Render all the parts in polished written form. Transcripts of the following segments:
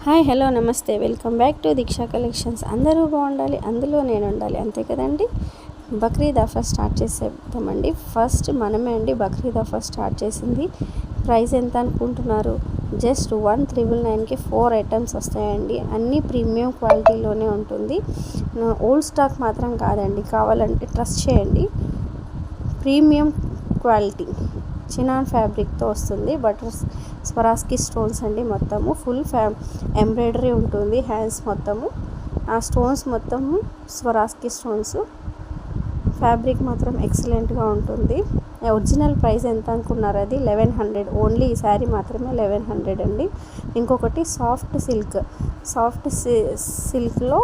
Hi hello నమస్తే welcome back to Deeksha collections. అందరూ బాగుండాలి, అందులో నేను ఉండాలి, అంతే కదండి. బక్రీద్ ఆఫర్ స్టార్ట్ చేసేద్దామండి. ఫస్ట్ మనమే అండి బక్రీద్ ఆఫర్ స్టార్ట్ చేసింది. ప్రైస్ ఎంత అనుకుంటున్నారు? జస్ట్ 1999కి 4 ఐటమ్స్ వస్తాయండి. అన్నీ ప్రీమియం క్వాలిటీలోనే ఉంటుంది. ఓల్డ్ స్టాక్ మాత్రం కాదండి, కావాలంటే ట్రస్ట్ చేయండి. ప్రీమియం క్వాలిటీ చినాన్ ఫ్యాబ్రిక్తో వస్తుంది. బటర్ స్వరాస్కి స్టోన్స్ అండి. మొత్తము ఫుల్ ఎంబ్రాయిడరీ ఉంటుంది. హ్యాండ్స్ మొత్తము ఆ స్టోన్స్ మొత్తము స్వరాస్కి స్టోన్స్. ఫ్యాబ్రిక్ మాత్రం ఎక్సలెంట్గా ఉంటుంది. ఒరిజినల్ ప్రైస్ ఎంత అనుకున్నారు? అది 1100. ఓన్లీ ఈ శారీ మాత్రమే 1100 అండి. ఇంకొకటి సాఫ్ట్ సిల్క్లో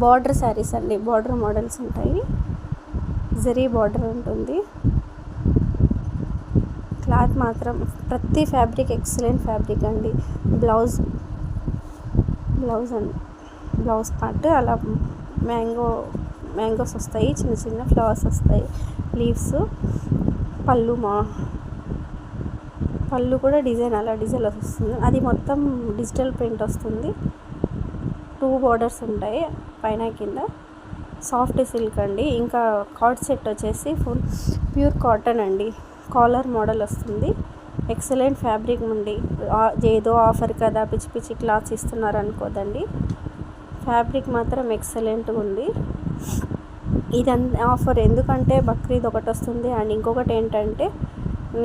బార్డర్ శారీస్ అండి. బార్డర్ మోడల్స్ ఉంటాయి. జరీ బార్డర్ ఉంటుంది. క్లాత్ మాత్రం ప్రతి ఫ్యాబ్రిక్ ఎక్సలెంట్ ఫ్యాబ్రిక్ అండి. బ్లౌజ్ పార్ట్ అలా మ్యాంగోస్ వస్తాయి, చిన్న చిన్న ఫ్లవర్స్ వస్తాయి, లీవ్స్. పళ్ళు కూడా డిజైన్ వస్తుంది. అది మొత్తం డిజిటల్ ప్రింట్ వస్తుంది. 2 బార్డర్స్ ఉంటాయి పైన కింద. సాఫ్ట్ సిల్క్ అండి. ఇంకా కార్డ్ సెట్ వచ్చేసి ఫుల్ ప్యూర్ కాటన్ అండి. కాలర్ మోడల్ వస్తుంది. ఎక్సలెంట్ ఫ్యాబ్రిక్ ఉండి, ఏదో ఆఫర్ కదా పిచ్చి పిచ్చి క్లాత్స్ ఇస్తున్నారు అనుకోదండి. ఫ్యాబ్రిక్ మాత్రం ఎక్సలెంట్గా ఉంది. ఇదంతా ఆఫర్ ఎందుకంటే బక్రీద్ ఒకటి వస్తుంది. అండ్ ఇంకొకటి ఏంటంటే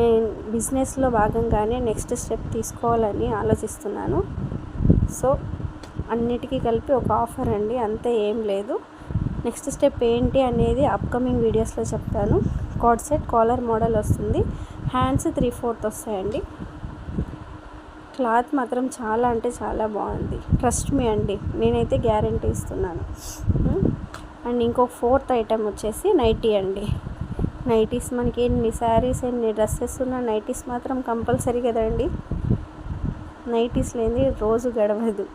నేను బిజినెస్లో భాగంగానే నెక్స్ట్ స్టెప్ తీసుకోవాలని ఆలోచిస్తున్నాను. సో అన్నిటికీ కలిపి ఒక ఆఫర్ అండి, అంతే, ఏం లేదు. నెక్స్ట్ స్టెప్ ఏంటి అనేది అప్కమింగ్ వీడియోస్లో చెప్తాను. కార్డ్ సెట్ కాలర్ మోడల్ వస్తుంది. హ్యాండ్స్ 3/4 వస్తాయండి. క్లాత్ మాత్రం చాలా అంటే చాలా బాగుంది. ట్రస్ట్ మీ అండి, నేనైతే గ్యారంటీ ఇస్తున్నాను. అండ్ ఇంకొక 4th ఐటమ్ వచ్చేసి నైటీ అండి. నైటీస్ మనకి ఎన్ని శారీస్ ఎన్ని డ్రెస్సెస్ ఉన్న నైటీస్ మాత్రం కంపల్సరీ కదండి. నైటీస్ లేని రోజు గడవదు.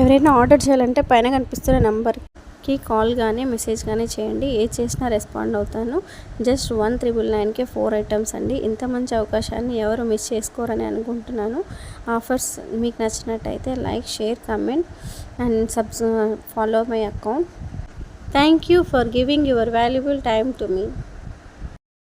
ఎవరైనా ఆర్డర్ చేయాలంటే పైన కనిపిస్తున్న నెంబర్కి కాల్ కానీ మెసేజ్ కానీ చేయండి. ఏ చేసినా రెస్పాండ్ అవుతాను. జస్ట్ 1999కి 4 ఐటమ్స్ అండి. ఇంత మంచి అవకాశాన్ని ఎవరు మిస్ చేసుకోరని అనుకుంటున్నాను. ఆఫర్స్ మీకు నచ్చినట్టయితే like, share, comment and follow my account. Thank you for giving your valuable time to me.